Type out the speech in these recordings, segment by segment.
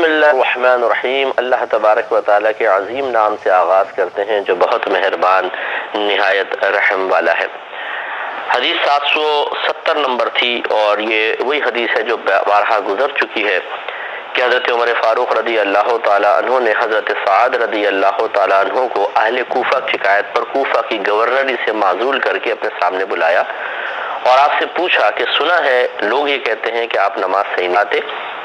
بسم اللہ الرحمن الرحیم۔ اللہ تبارک و تعالیٰ کے عظیم نام سے آغاز کرتے ہیں جو بہت مہربان نہایت رحم والا ہے۔ حدیث 770 نمبر تھی اور یہ وہی حدیث ہے جو بارہا گزر چکی ہے کہ حضرت عمر فاروق رضی اللہ تعالیٰ عنہ نے حضرت سعد رضی اللہ تعالیٰ عنہ کو اہل کوفہ کی شکایت پر کوفہ کی گورنری سے معزول کر کے اپنے سامنے بلایا اور آپ سے پوچھا کہ سنا ہے لوگ یہ کہتے ہیں کہ آپ نماز صحیح نہیں آتے،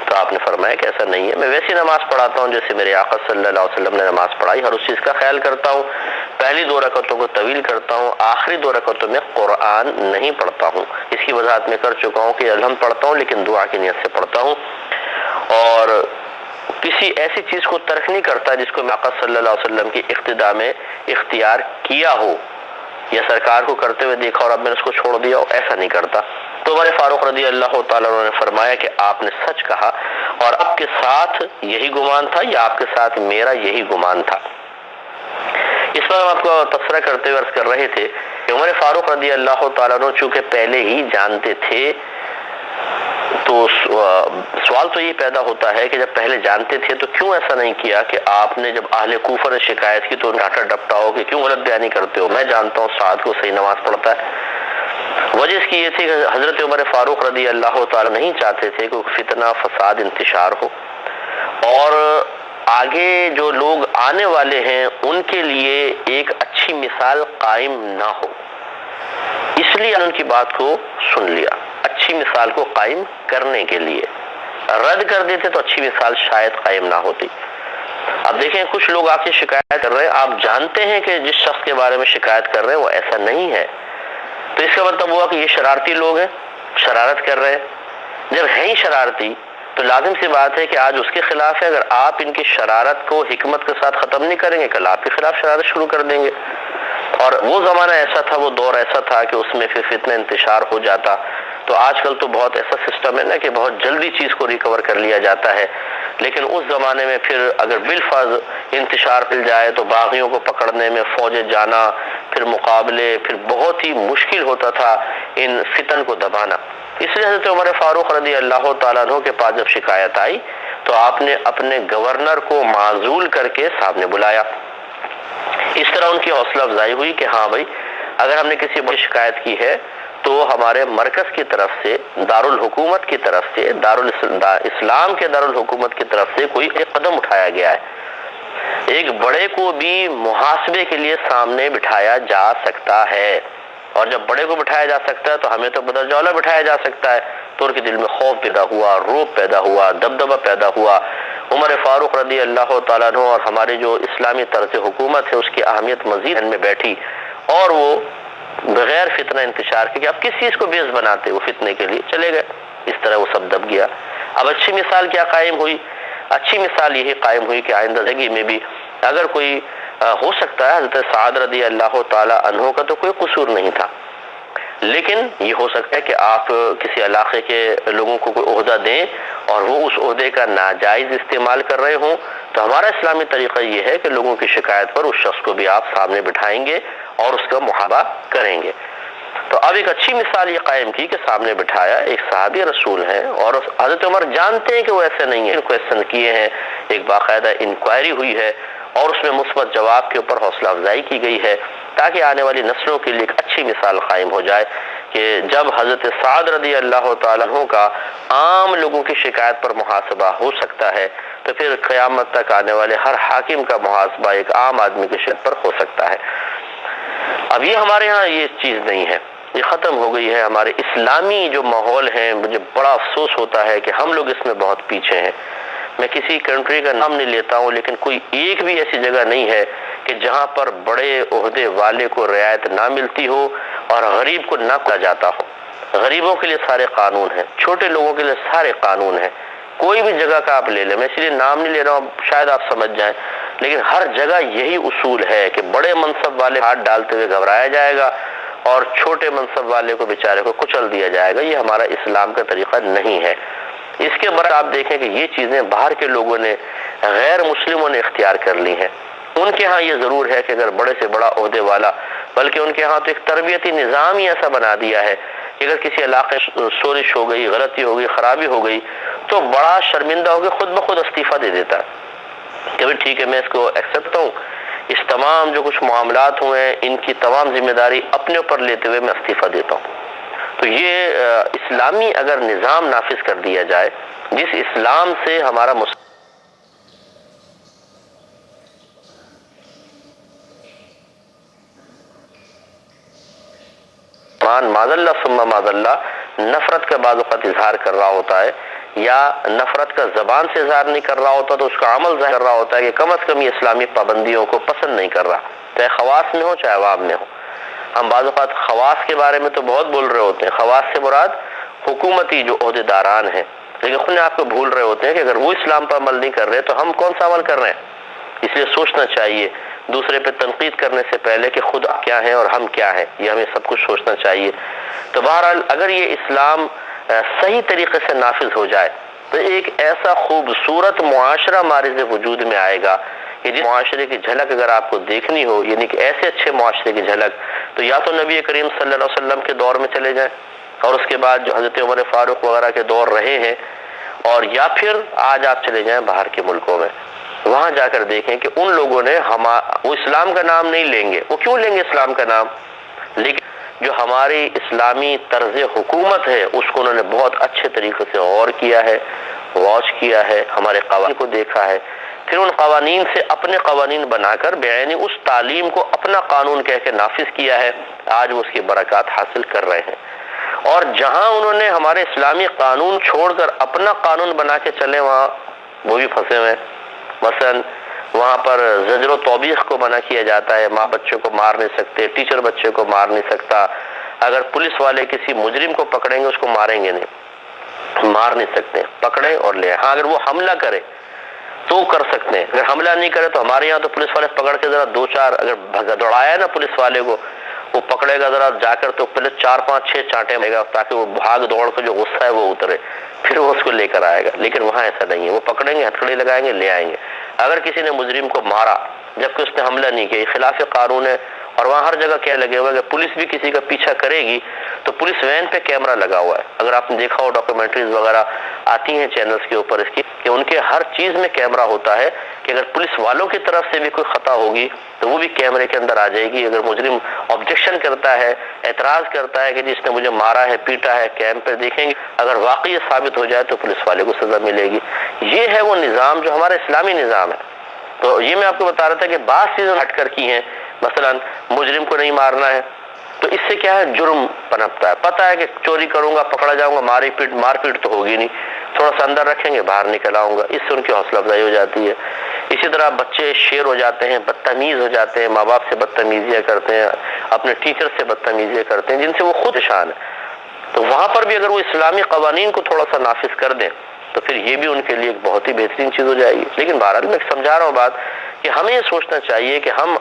تو آپ نے فرمایا کہ ایسا نہیں ہے، میں ویسی نماز پڑھاتا ہوں جیسے میرے آقا صلی اللہ علیہ وسلم نے نماز پڑھائی، ہر اس چیز کا خیال کرتا ہوں، پہلی 2 رکعتوں کو طویل کرتا ہوں، آخری 2 رکعتوں میں قرآن نہیں پڑھتا ہوں۔ اس کی وضاحت میں کر چکا ہوں کہ الحمد پڑھتا ہوں لیکن دعا کی نیت سے پڑھتا ہوں، اور کسی ایسی چیز کو ترک نہیں کرتا جس کو میں آقا صلی اللہ علیہ وسلم کی اقتداء میں اختیار کیا ہو یا سرکار کو کرتے ہوئے دیکھا اور اب میں نے اس کو چھوڑ دیا، ایسا نہیں کرتا۔ تو عمر فاروق رضی اللہ تعالیٰ عنہ نے فرمایا کہ آپ نے سچ کہا، اور آپ کے ساتھ یہی گمان تھا یا آپ کے ساتھ میرا یہی گمان تھا؟ اس پر ہم آپ کو تبصرہ کرتے ہوئے عرض کر رہے تھے کہ عمر فاروق رضی اللہ تعالیٰ عنہ چونکہ پہلے ہی جانتے تھے، تو سوال تو یہ پیدا ہوتا ہے کہ جب پہلے جانتے تھے تو کیوں ایسا نہیں کیا کہ آپ نے جب اہل کوفہ نے شکایت کی تو ڈانٹا ڈپٹا ہو کہ کیوں غلط بیانی کرتے ہو، میں جانتا ہوں سعد کو صحیح نماز پڑھتا ہے۔ وجہ اس کی یہ تھی کہ حضرت عمر فاروق رضی اللہ تعالیٰ نہیں چاہتے تھے کہ فتنہ فساد انتشار ہو، اور آگے جو لوگ آنے والے ہیں ان کے لیے ایک اچھی مثال قائم نہ ہو، اس لیے ان کی بات کو سن لیا۔ اچھی مثال کو قائم کرنے کے لیے رد کر دیتے تو اچھی مثال شاید قائم نہ ہوتی۔ اب دیکھیں کچھ لوگ آ کے شکایت کر رہے ہیں، آپ جانتے ہیں کہ جس شخص کے بارے میں شکایت کر رہے ہیں وہ ایسا نہیں ہے، تو اس کا مطلب ہوا کہ یہ شرارتی لوگ ہیں، شرارت کر رہے ہیں۔ جب ہیں ہی شرارتی تو لازم سی بات ہے کہ آج اس کے خلاف ہے، اگر آپ ان کی شرارت کو حکمت کے ساتھ ختم نہیں کریں گے کل آپ کے خلاف شرارت شروع کر دیں گے۔ اور وہ زمانہ ایسا تھا، وہ دور ایسا تھا کہ اس میں پھر فتنہ انتشار ہو جاتا۔ تو آج کل تو بہت ایسا سسٹم ہے نا کہ بہت جلدی چیز کو ریکور کر لیا جاتا ہے، لیکن اس زمانے میں پھر اگر بالفرض انتشار پھیل جائے تو باغیوں کو پکڑنے میں فوجیں جانا، پھر مقابلے، پھر بہت ہی مشکل ہوتا تھا ان فتن کو دبانا۔ اس لیے حضرت عمر فاروق رضی اللہ تعالیٰ عنہ کے پاس جب شکایت آئی تو آپ نے اپنے گورنر کو معزول کر کے سامنے بلایا۔ اس طرح ان کی حوصلہ افزائی ہوئی کہ ہاں بھائی، اگر ہم نے کسی بڑی شکایت کی ہے تو ہمارے مرکز کی طرف سے، دارالحکومت کی طرف سے، اسلام کے دارالحکومت کی طرف سے کوئی ایک قدم اٹھایا گیا ہے۔ ایک بڑے کو بھی محاسبے کے لیے سامنے بٹھایا جا سکتا ہے، اور جب بڑے کو بٹھایا جا سکتا ہے تو ہمیں تو بدرجہ اولیٰ بٹھایا جا سکتا ہے۔ تو ان کے دل میں خوف پیدا ہوا، رعب پیدا ہوا، دبدبہ پیدا ہوا۔ عمر فاروق رضی اللہ تعالیٰ عنہ اور ہمارے جو اسلامی طرز حکومت ہے اس کی اہمیت مزید ان میں بیٹھی، اور وہ بغیر فتنہ انتشار کے کہ اب کس چیز کو بیس بناتے وہ فتنے کے لیے چلے گئے، اس طرح وہ سب دب گیا۔ اب اچھی مثال کیا قائم ہوئی؟ اچھی مثال یہی قائم ہوئی کہ آئندہ زندگی میں بھی اگر کوئی ہو سکتا ہے حضرت سعد رضی اللہ تعالیٰ عنہ کا تو کوئی قصور نہیں تھا، لیکن یہ ہو سکتا ہے کہ آپ کسی علاقے کے لوگوں کو کوئی عہدہ دیں اور وہ اس عہدے کا ناجائز استعمال کر رہے ہوں، تو ہمارا اسلامی طریقہ یہ ہے کہ لوگوں کی شکایت پر اس شخص کو بھی آپ سامنے بٹھائیں گے اور اس کا محابہ کریں گے۔ تو اب ایک اچھی مثال یہ قائم کی کہ سامنے بٹھایا، ایک صحابی رسول ہیں اور حضرت عمر جانتے ہیں کہ وہ ایسے نہیں ہیں، کویسچن کیے ہیں، ایک باقاعدہ انکوائری ہوئی ہے اور اس میں مثبت جواب کے اوپر حوصلہ افزائی کی گئی ہے تاکہ آنے والی نسلوں کے لیے ایک اچھی مثال قائم ہو جائے کہ جب حضرت سعد رضی اللہ تعالیٰ عنہ کا عام لوگوں کی شکایت پر محاسبہ ہو سکتا ہے تو پھر قیامت تک آنے والے ہر حاکم کا محاسبہ ایک عام آدمی کی شکایت پر ہو سکتا ہے۔ اب یہ ہمارے ہاں یہ چیز نہیں ہے، یہ ختم ہو گئی ہے۔ ہمارے اسلامی جو ماحول ہیں، مجھے بڑا افسوس ہوتا ہے کہ ہم لوگ اس میں بہت پیچھے ہیں۔ میں کسی کنٹری کا نام نہیں لیتا ہوں، لیکن کوئی ایک بھی ایسی جگہ نہیں ہے کہ جہاں پر بڑے عہدے والے کو رعایت نہ ملتی ہو اور غریب کو نہ کیا جاتا ہو۔ غریبوں کے لیے سارے قانون ہیں، چھوٹے لوگوں کے لیے سارے قانون ہیں۔ کوئی بھی جگہ کا آپ لے لیں، میں اس لیے نام نہیں لے رہا ہوں شاید آپ سمجھ جائیں، لیکن ہر جگہ یہی اصول ہے کہ بڑے منصب والے ہاتھ ڈالتے ہوئے گھبرایا جائے گا اور چھوٹے منصب والے کو بیچارے کو کچل دیا جائے گا۔ یہ ہمارا اسلام کا طریقہ نہیں ہے۔ اس کے برعکس آپ دیکھیں کہ یہ چیزیں باہر کے لوگوں نے، غیر مسلموں نے اختیار کر لی ہیں۔ ان کے ہاں یہ ضرور ہے کہ اگر بڑے سے بڑا عہدے والا، بلکہ ان کے ہاں تو ایک تربیتی نظام ہی ایسا بنا دیا ہے اگر کسی علاقے شورش ہو گئی، غلطی ہو گئی، خرابی ہو گئی تو بڑا شرمندہ ہو کے خود بخود استعفیٰ دے دیتا ہے کہ بھائی ٹھیک ہے میں اس کو ایکسیپٹ ہوں، اس تمام جو کچھ معاملات ہوئے ہیں ان کی تمام ذمہ داری اپنے اوپر لیتے ہوئے میں استعفیٰ دیتا ہوں۔ تو یہ اسلامی اگر نظام نافذ کر دیا جائے، جس اسلام سے ہمارا معاذ اللہ ثم معاذ اللہ نفرت کا بعض اوقات اظہار کر رہا ہوتا ہے، یا نفرت کا زبان سے اظہار نہیں کر رہا ہوتا تو اس کا عمل ظاہر کر رہا ہوتا ہے کہ کم از کم یہ اسلامی پابندیوں کو پسند نہیں کر رہا، چاہے خواص میں ہو چاہے عوام میں ہو۔ ہم بعض اوقات خواص کے بارے میں تو بہت بول رہے ہوتے ہیں، خواص سے مراد حکومتی جو عہدیداران ہیں، لیکن خود آپ کو بھول رہے ہوتے ہیں کہ اگر وہ اسلام پر عمل نہیں کر رہے تو ہم کون سا عمل کر رہے ہیں۔ اس لیے سوچنا چاہیے دوسرے پہ تنقید کرنے سے پہلے کہ خود کیا ہیں اور ہم کیا ہیں، یہ ہمیں سب کچھ سوچنا چاہیے۔ تو بہرحال اگر یہ اسلام صحیح طریقے سے نافذ ہو جائے تو ایک ایسا خوبصورت معاشرہ ہمارے وجود میں آئے گا کہ جس معاشرے کی جھلک اگر آپ کو دیکھنی ہو، یعنی کہ ایسے اچھے معاشرے کی جھلک، تو یا تو نبی کریم صلی اللہ علیہ وسلم کے دور میں چلے جائیں اور اس کے بعد جو حضرت عمر فاروق وغیرہ کے دور رہے ہیں، اور یا پھر آج آپ چلے جائیں باہر کے ملکوں میں، وہاں جا کر دیکھیں کہ ان لوگوں نے وہ اسلام کا نام نہیں لیں گے، وہ کیوں لیں گے اسلام کا نام، لیکن جو ہماری اسلامی طرز حکومت ہے اس کو انہوں نے بہت اچھے طریقے سے غور کیا ہے، واچ کیا ہے، ہمارے قوانین کو دیکھا ہے، پھر ان قوانین سے اپنے قوانین بنا کر بعینی اس تعلیم کو اپنا قانون کہہ کے نافذ کیا ہے، آج وہ اس کی برکات حاصل کر رہے ہیں۔ اور جہاں انہوں نے ہمارے اسلامی قانون چھوڑ کر اپنا قانون بنا کے چلے وہاں وہ بھی پھنسے ہوئے ہیں۔ مثلا وہاں پر زجر و توبیخ کو منع کیا جاتا ہے، ماں بچوں کو مار نہیں سکتے، ٹیچر بچے کو مار نہیں سکتا، اگر پولیس والے کسی مجرم کو پکڑیں گے اس کو ماریں گے نہیں، مار نہیں سکتے، پکڑیں اور لے۔ ہاں اگر وہ حملہ کرے تو کر سکتے ہیں، اگر حملہ نہیں کرے تو ہمارے یہاں تو پولیس والے پکڑ کے ذرا دو چار اگر دوڑایا نا پولیس والے کو، وہ پکڑے گا ذرا جا کر تو پہلے 4 5 6 چانٹے مارے گا تاکہ وہ بھاگ دوڑ کے جو غصہ ہے وہ اترے، پھر وہ اس کو لے کر آئے گا۔ لیکن وہاں ایسا نہیں ہے، وہ پکڑیں گے، ہتھکڑی لگائیں گے، لے آئیں گے۔ اگر کسی نے مجرم کو مارا جبکہ اس نے حملہ نہیں کیا، خلاف قانون ہے، اور وہاں ہر جگہ کیا لگے ہوا ہے کہ پولیس بھی کسی کا پیچھا کرے گی تو پولیس وین پہ کیمرہ لگا ہوا ہے۔ اگر آپ نے دیکھا ہو ڈاکیومنٹریز وغیرہ آتی ہیں چینلز کے اوپر اس کی، کہ ان کے ہر چیز میں کیمرہ ہوتا ہے کہ اگر پولیس والوں کی طرف سے بھی کوئی خطا ہوگی تو وہ بھی کیمرے کے اندر آ جائے گی۔ اگر مجرم آبجیکشن کرتا ہے، اعتراض کرتا ہے کہ جس نے مجھے مارا ہے، پیٹا ہے، کیمرے پہ دیکھیں گے، اگر واقعی یہ ثابت ہو جائے تو پولیس والے کو سزا ملے گی۔ یہ ہے وہ نظام جو ہمارا اسلامی نظام ہے۔ تو یہ میں آپ کو بتا رہا تھا کہ بعض چیزیں ہٹ کر کی ہیں، مثلا مجرم کو نہیں مارنا ہے تو اس سے کیا ہے، جرم پنپتا ہے۔ پتہ ہے کہ چوری کروں گا پکڑا جاؤں گا، مار پیٹ تو ہوگی نہیں، تھوڑا سا اندر رکھیں گے باہر نکل آؤں گا، اس سے ان کی حوصلہ افزائی ہو جاتی ہے۔ اسی طرح بچے شیر ہو جاتے ہیں، بدتمیز ہو جاتے ہیں، ماں باپ سے بدتمیزیاں کرتے ہیں، اپنے ٹیچر سے بدتمیزیاں کرتے ہیں جن سے وہ خود شان ہے۔ تو وہاں پر بھی اگر وہ اسلامی قوانین کو تھوڑا سا نافذ کر دیں تو پھر یہ بھی ان کے لیے ایک بہت ہی بہترین چیز ہو جائے گی۔ لیکن بہرحال میں سمجھا رہا ہوں بات کہ ہمیں یہ سوچنا چاہیے کہ ہم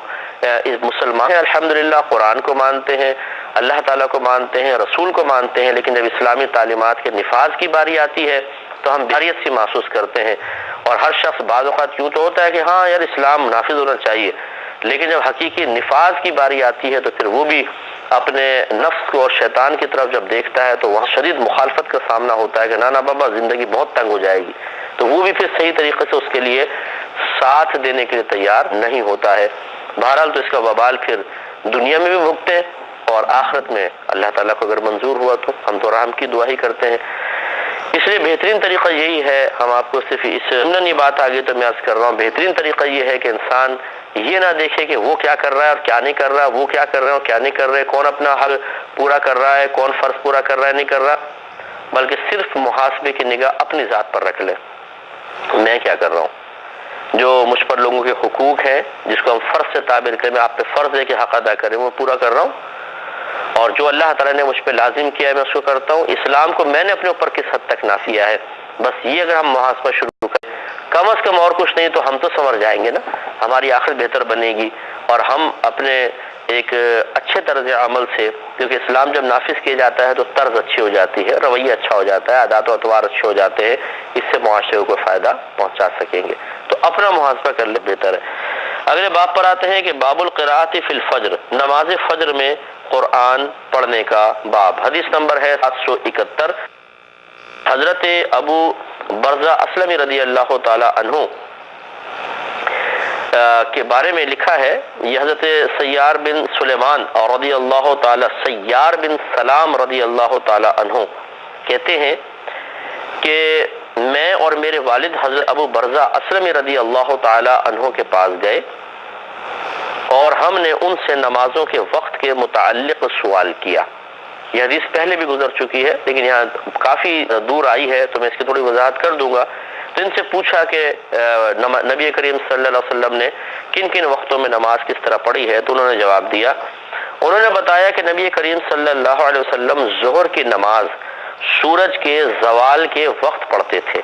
مسلمان ہیں، الحمدللہ قرآن کو مانتے ہیں، اللہ تعالیٰ کو مانتے ہیں، رسول کو مانتے ہیں، لیکن جب اسلامی تعلیمات کے نفاذ کی باری آتی ہے تو ہم بیاریت سی محسوس کرتے ہیں۔ اور ہر شخص بعض اوقات یوں تو ہوتا ہے کہ ہاں یار اسلام نافذ ہونا چاہیے، لیکن جب حقیقی نفاذ کی باری آتی ہے تو پھر وہ بھی اپنے نفس کو اور شیطان کی طرف جب دیکھتا ہے تو وہاں شدید مخالفت کا سامنا ہوتا ہے کہ نا بابا زندگی بہت تنگ ہو جائے گی، تو وہ بھی پھر صحیح طریقے سے اس کے لیے ساتھ دینے کے لیے تیار نہیں ہوتا ہے۔ بہرحال تو اس کا وبال پھر دنیا میں بھی بھگتے ہیں اور آخرت میں اللہ تعالیٰ کو اگر منظور ہوا تو ہم تو رحم کی دعا ہی کرتے ہیں۔ اس لیے بہترین طریقہ یہی ہے، ہم آپ کو صرف اس یہ بات آگے تو میں عرض کر رہا ہوں، بہترین طریقہ یہ ہے کہ انسان یہ نہ دیکھے کہ وہ کیا کر رہا ہے اور کیا نہیں کر رہا، وہ کیا کر رہے ہیں اور کیا نہیں کر رہے، کون اپنا حق پورا کر رہا ہے، کون فرض پورا کر رہا ہے نہیں کر رہا، بلکہ صرف محاسبے کی نگاہ اپنی ذات پر رکھ لے، میں کیا کر رہا ہوں۔ جو مجھ پر لوگوں کے حقوق ہیں جس کو ہم فرض سے تعبیر کریں، میں آپ پہ فرض ہے کہ حق ادا کریں، وہ پورا کر رہا ہوں، اور جو اللہ تعالیٰ نے مجھ پہ لازم کیا ہے میں اس کو کرتا ہوں۔ اسلام کو میں نے اپنے اوپر کس حد تک نافذ ہے، بس یہ اگر ہم محاسبہ شروع کریں، کم از کم اور کچھ نہیں تو ہم تو سنور جائیں گے نا، ہماری آخرت بہتر بنے گی، اور ہم اپنے ایک اچھے طرز عمل سے، کیونکہ اسلام جب نافذ کیا جاتا ہے تو طرز اچھی ہو جاتی ہے، رویہ اچھا ہو جاتا ہے، عادات و اطوار اچھے ہو جاتے ہیں، اس سے معاشرے کو فائدہ پہنچا سکیں گے۔ تو اپنا محاسبہ کر لے بہتر ہے۔ اگلے باب پر آتے ہیں کہ باب القراءۃ فی الفجر، نماز فجر میں قرآن پڑھنے کا باب۔ حدیث نمبر ہے 771۔ حضرت ابو برزہ اسلمی رضی اللہ تعالی عنہ کے بارے میں لکھا ہے، یہ حضرت سیار بن سلیمان اور رضی اللہ تعالی سیار بن سلام رضی اللہ تعالی عنہ کہتے ہیں کہ میں اور میرے والد حضرت ابو برزہ اسلمی رضی اللہ تعالی عنہ کے پاس گئے اور ہم نے ان سے نمازوں کے وقت کے متعلق سوال کیا۔ یہ حدیث پہلے بھی گزر چکی ہے لیکن یہاں کافی دور آئی ہے تو میں اس کی تھوڑی وضاحت کر دوں گا۔ تو ان سے پوچھا کہ نبی کریم صلی اللہ علیہ وسلم نے کن کن وقتوں میں نماز کس طرح پڑھی ہے، تو انہوں نے جواب دیا۔ انہوں نے بتایا کہ نبی کریم صلی اللہ علیہ وسلم ظہر کی نماز سورج کے زوال کے وقت پڑھتے تھے،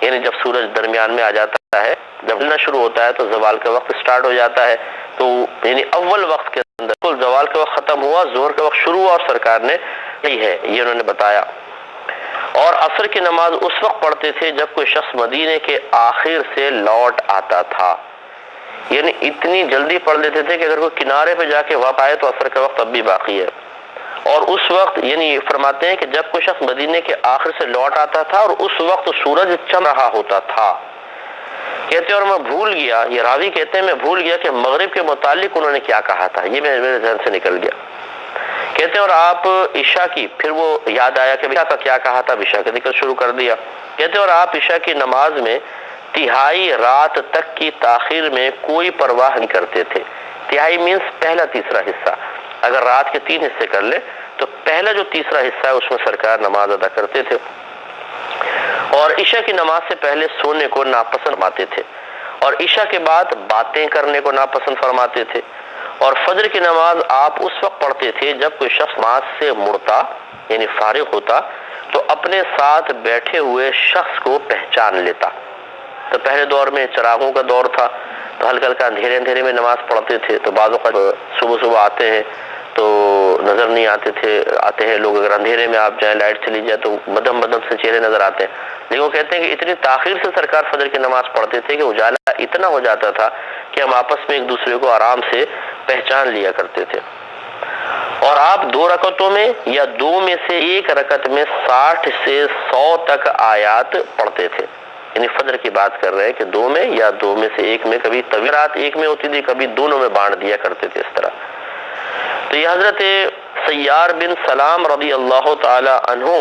یعنی جب سورج درمیان میں آ جاتا ہے، جب ڈھلنا شروع ہوتا ہے تو زوال کا وقت سٹارٹ ہو جاتا ہے، تو یعنی اول وقت کے اندر کل زوال کا وقت ختم ہوا، ظہر کا وقت شروع ہوا، اور سرکار نے یہی ہے یہ انہوں نے بتایا۔ اور عصر کی نماز اس وقت پڑھتے تھے جب کوئی شخص مدینے کے آخر سے لوٹ آتا تھا، یعنی اتنی جلدی پڑھ لیتے تھے کہ اگر کوئی کنارے پہ جا کے واپس آئے تو عصر کا وقت اب بھی باقی ہے۔ اور اس وقت یعنی فرماتے ہیں کہ جب کوئی شخص مدینے کے آخر سے لوٹ آتا تھا اور اس وقت سورج چم رہا ہوتا تھا، کہتے ہیں اور میں بھول گیا، یہ راوی کہتے ہیں میں بھول گیا کہ مغرب کے متعلق انہوں نے کیا کہا تھا، یہ میرے ذہن سے نکل گیا۔ کہتے ہیں اور آپ عشاء کی، پھر وہ یاد آیا کہ عشاء کا کیا کہا تھا، عشاء کا ذکر شروع کر دیا۔ کہتے ہیں اور آپ عشاء کی نماز میں تہائی رات تک کی تاخیر میں کوئی پرواہ نہیں کرتے تھے۔ تہائی مینس پہلا تیسرا حصہ، اگر رات کے 3 حصے کر لے تو پہلا جو تیسرا حصہ ہے اس میں سرکار نماز ادا کرتے تھے، اور عشاء کی نماز سے پہلے سونے کو ناپسند فرماتے تھے، اور عشاء کے بعد باتیں کرنے کو ناپسند فرماتے تھے، اور فجر کی نماز آپ اس وقت پڑھتے تھے جب کوئی شخص نماز سے مڑتا یعنی فارغ ہوتا تو اپنے ساتھ بیٹھے ہوئے شخص کو پہچان لیتا۔ تو پہلے دور میں چراغوں کا دور تھا تو ہلکا ہلکا اندھیرے اندھیرے میں نماز پڑھتے تھے، تو بعض اوقات صبح آتے ہیں تو نظر نہیں آتے ہیں لوگ، اگر اندھیرے میں آپ جائیں لائٹ چلی جائے تو مدھم سے چہرے نظر آتے ہیں، لیکن وہ کہتے ہیں کہ اتنی تاخیر سے سرکار فجر کی نماز پڑھتے تھے کہ اجالا اتنا ہو جاتا تھا کہ ہم آپس میں ایک دوسرے کو آرام سے پہچان لیا کرتے تھے۔ اور آپ 2 رکعتوں میں یا 2 میں سے 1 رکعت میں 60 سے 100 تک آیات پڑھتے تھے، یعنی فجر کی بات کر رہے ہیں کہ 2 میں یا 2 میں سے 1 میں، کبھی طویل رات 1 میں ہوتی تھی، کبھی دونوں میں بانٹ دیا کرتے تھے اس طرح۔ تو یہ حضرت سیار بن سلام رضی اللہ تعالی عنہ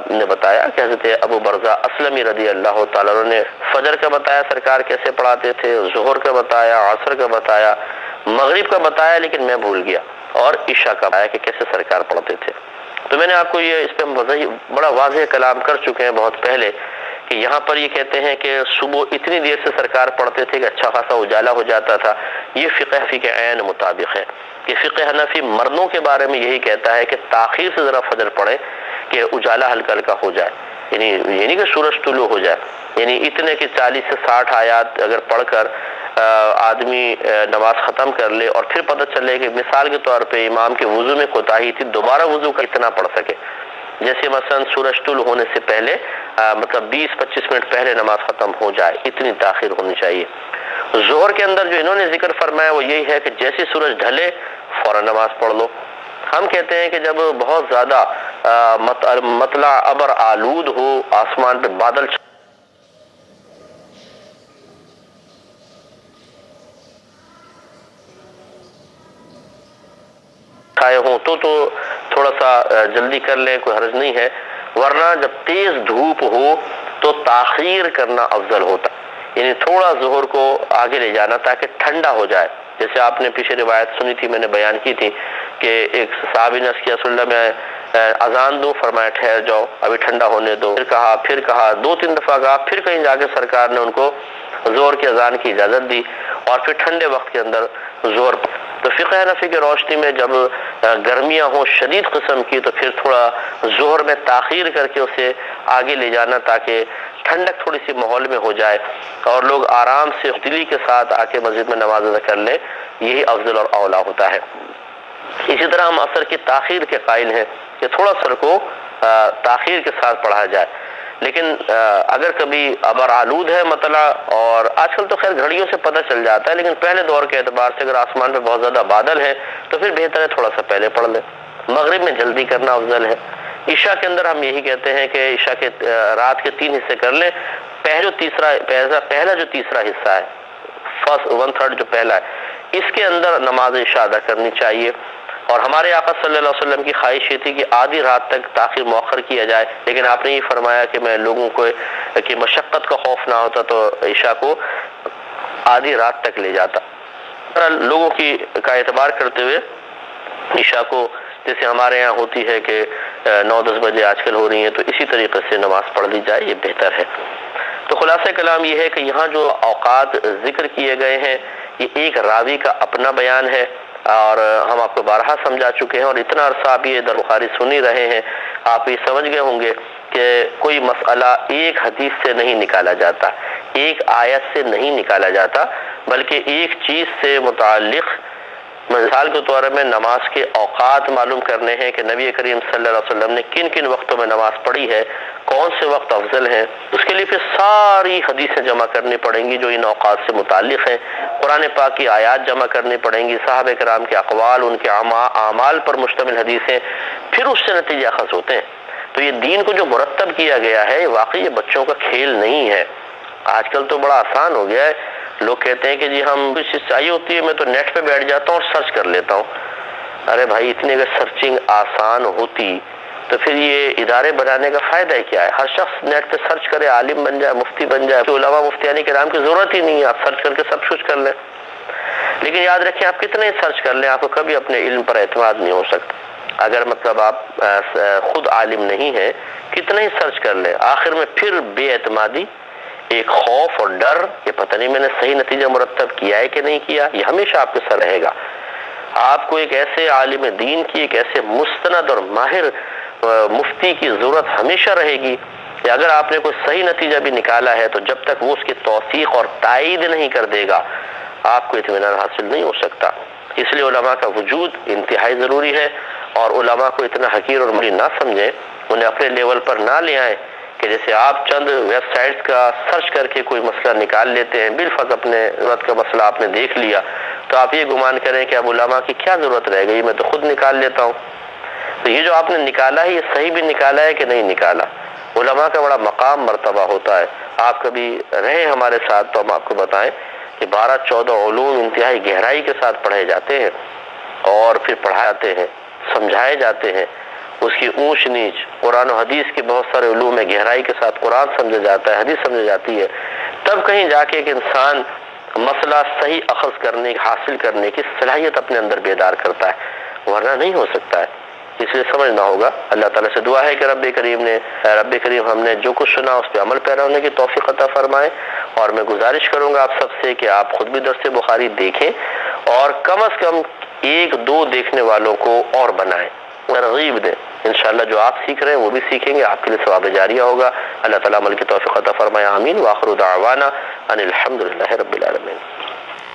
نے بتایا کہ حضرت ابو برزہ اسلمی رضی اللہ تعالی عنہ نے فجر کا بتایا سرکار کیسے پڑھاتے تھے، ظہر کا بتایا، عصر کا بتایا، مغرب کا بتایا لیکن میں بھول گیا، اور عشاء کا بتایا کہ کیسے سرکار پڑھتے تھے۔ تو میں نے آپ کو یہ اس پہ بڑا واضح کلام کر چکے ہیں بہت پہلے کہ یہاں پر یہ کہتے ہیں کہ صبح اتنی دیر سے سرکار پڑھتے تھے کہ اچھا خاصا اجالا ہو جاتا تھا، یہ فقہ حنفی کے عین مطابق ہے کہ فقہ حنفی مردوں کے بارے میں یہی کہتا ہے کہ تاخیر سے ذرا فجر پڑھے کہ اجالا ہلکا ہلکا ہو جائے، یعنی کہ سورج طلوع ہو جائے، یعنی اتنے کہ 40 سے 60 آیات اگر پڑھ کر آدمی نماز ختم کر لے اور پھر پتہ چلے کہ مثال کے طور پہ امام کے وضو میں کوتاہی تھی، دوبارہ وضو کا اتنا پڑھ سکے، جیسے مثلا سورج طلوع ہونے سے پہلے مطلب 20-25 منٹ پہلے نماز ختم ہو جائے، اتنی تاخیر ہونی چاہیے۔ ظہر کے اندر جو انہوں نے ذکر فرمایا وہ یہی ہے کہ جیسے سورج ڈھلے فوراً نماز پڑھ لو۔ ہم کہتے ہیں کہ جب بہت زیادہ مطلع ابر آلود ہو، آسمان پہ بادل چھائے ہوں تو تھوڑا سا جلدی کر لیں، کوئی حرج نہیں ہے، ورنہ جب تیز دھوپ ہو تو تاخیر کرنا افضل ہوتا، یعنی تھوڑا ظہر کو آگے لے جانا تاکہ ٹھنڈا ہو جائے۔ جیسے آپ نے پیچھے روایت سنی تھی، میں نے بیان کی تھی کہ ایک صحابی نے کیا رسول اللہ میں اذان دو، فرمایا ٹھہر جاؤ ابھی ٹھنڈا ہونے دو، پھر کہا 2-3 دفعہ کہا، پھر کہیں جا کے سرکار نے ان کو ظہر کی اذان کی اجازت دی اور پھر ٹھنڈے وقت کے اندر ظہر۔ تو فقہ حنفی کی روشنی میں جب گرمیاں ہوں شدید قسم کی تو پھر تھوڑا ظہر میں تاخیر کر کے اسے آگے لے جانا تاکہ ٹھنڈک تھوڑی سی ماحول میں ہو جائے اور لوگ آرام سے دلی کے ساتھ آ کے مسجد میں نماز ادا کر لیں، یہی افضل اور اولا ہوتا ہے۔ اسی طرح ہم عصر کی تاخیر کے قائل ہیں کہ تھوڑا سر کو تاخیر کے ساتھ پڑھا جائے، لیکن اگر کبھی ابر آلود ہے مطلع، اور آج کل تو خیر گھڑیوں سے پتہ چل جاتا ہے، لیکن پہلے دور کے اعتبار سے اگر آسمان پہ بہت زیادہ بادل ہے تو پھر بہتر ہے تھوڑا سا پہلے پڑھ لیں، مغرب میں جلدی کرنا افضل ہے۔ عشاء کے اندر ہم یہی کہتے ہیں کہ عشاء کے رات کے 3 حصے کر لیں، پہلا جو تیسرا حصہ ہے، فرسٹ 1/3 جو پہلا ہے، اس کے اندر نماز عشاء ادا کرنی چاہیے۔ اور ہمارے آقا صلی اللہ علیہ وسلم کی خواہش یہ تھی کہ آدھی رات تک تاخیر مؤخر کیا جائے، لیکن آپ نے یہ فرمایا کہ میں لوگوں کو کہ مشقت کا خوف نہ ہوتا تو عشاء کو آدھی رات تک لے جاتا۔ لوگوں کا اعتبار کرتے ہوئے عشاء کو جیسے ہمارے یہاں ہوتی ہے کہ 9-10 بجے آج کل ہو رہی ہیں، تو اسی طریقے سے نماز پڑھ لی جائے، یہ بہتر ہے۔ تو خلاصہ کلام یہ ہے کہ یہاں جو اوقات ذکر کیے گئے ہیں یہ ایک راوی کا اپنا بیان ہے، اور ہم آپ کو بارہا سمجھا چکے ہیں، اور اتنا عرصہ آپ یہ درس بخاری سن ہی رہے ہیں، آپ یہ سمجھ گئے ہوں گے کہ کوئی مسئلہ ایک حدیث سے نہیں نکالا جاتا، ایک آیت سے نہیں نکالا جاتا، بلکہ ایک چیز سے متعلق مثال کے طور میں نماز کے اوقات معلوم کرنے ہیں کہ نبی کریم صلی اللہ علیہ وسلم نے کن کن وقتوں میں نماز پڑھی ہے، کون سے وقت افضل ہیں، اس کے لیے پھر ساری حدیثیں جمع کرنی پڑیں گی جو ان اوقات سے متعلق ہیں، قرآن پاک کی آیات جمع کرنی پڑیں گی، صحابہ کرام کے اقوال، ان کے اعمال پر مشتمل حدیثیں، پھر اس سے نتیجہ اخذ ہوتے ہیں۔ تو یہ دین کو جو مرتب کیا گیا ہے واقعی یہ بچوں کا کھیل نہیں ہے۔ آج کل تو بڑا آسان ہو گیا ہے، لوگ کہتے ہیں کہ جی ہم کچھ چیز چاہیے ہوتی ہے میں تو نیٹ پہ بیٹھ جاتا ہوں اور سرچ کر لیتا ہوں۔ ارے بھائی اتنی اگر سرچنگ آسان ہوتی تو پھر یہ ادارے بنانے کا فائدہ ہی کیا ہے؟ ہر شخص نیٹ پہ سرچ کرے، عالم بن جائے، مفتی بن جائے، علماء مفتیان کرام کی ضرورت ہی نہیں ہے، آپ سرچ کر کے سب کچھ کر لیں۔ لیکن یاد رکھیں آپ کتنے سرچ کر لیں آپ کو کبھی اپنے علم پر اعتماد نہیں ہو سکتا۔ اگر مطلب آپ خود عالم نہیں ہیں، کتنا ہی سرچ کر لیں، آخر میں پھر بے اعتمادی، ایک خوف اور ڈر کہ پتہ نہیں میں نے صحیح نتیجہ مرتب کیا ہے کہ نہیں کیا، یہ ہمیشہ آپ کے ساتھ رہے گا۔ آپ کو ایک ایسے عالم دین کی، ایک ایسے مستند اور ماہر مفتی کی ضرورت ہمیشہ رہے گی کہ اگر آپ نے کوئی صحیح نتیجہ بھی نکالا ہے تو جب تک وہ اس کی توثیق اور تائید نہیں کر دے گا آپ کو اطمینان حاصل نہیں ہو سکتا۔ اس لیے علماء کا وجود انتہائی ضروری ہے، اور علماء کو اتنا حقیر اور مری نہ سمجھیں، انہیں اپنے لیول پر نہ لے آئیں کہ جیسے آپ چند ویب سائٹس کا سرچ کر کے کوئی مسئلہ نکال لیتے ہیں، بالفرض اپنے ضرورت کا مسئلہ آپ نے دیکھ لیا تو آپ یہ گمان کریں کہ اب علماء کی کیا ضرورت رہ گئی، میں تو خود نکال لیتا ہوں۔ تو یہ جو آپ نے نکالا ہے یہ صحیح بھی نکالا ہے کہ نہیں نکالا؟ علماء کا بڑا مقام مرتبہ ہوتا ہے۔ آپ کبھی رہے ہمارے ساتھ تو ہم آپ کو بتائیں کہ 12-14 علوم انتہائی گہرائی کے ساتھ پڑھے جاتے ہیں، اور پھر پڑھائے جاتے ہیں، سمجھائے جاتے ہیں، اس کی اونچ نیچ، قرآن و حدیث کے بہت سارے علوم میں گہرائی کے ساتھ قرآن سمجھا جاتا ہے، حدیث سمجھا جاتی ہے، تب کہیں جا کے ایک انسان مسئلہ صحیح اخذ کرنے، حاصل کرنے کی صلاحیت اپنے اندر بیدار کرتا ہے، ورنہ نہیں ہو سکتا ہے۔ اس لیے سمجھنا ہوگا۔ اللہ تعالیٰ سے دعا ہے کہ رب کریم ہم نے جو کچھ سنا اس پہ عمل پیرا ہونے کی توفیق عطا فرمائے، اور میں گزارش کروں گا آپ سب سے کہ آپ خود بھی درس بخاری دیکھیں، اور کم از کم 1-2 دیکھنے والوں کو اور بنائیں، ترغیب دیں۔ انشاءاللہ جو آپ سیکھ رہے ہیں وہ بھی سیکھیں گے، آپ کے لیے ثواب جاریہ ہوگا۔ اللہ تعالیٰ عمل کی توفیق عطا فرمائے، آمین۔ وآخر دعوانا ان الحمدللہ رب العالمین۔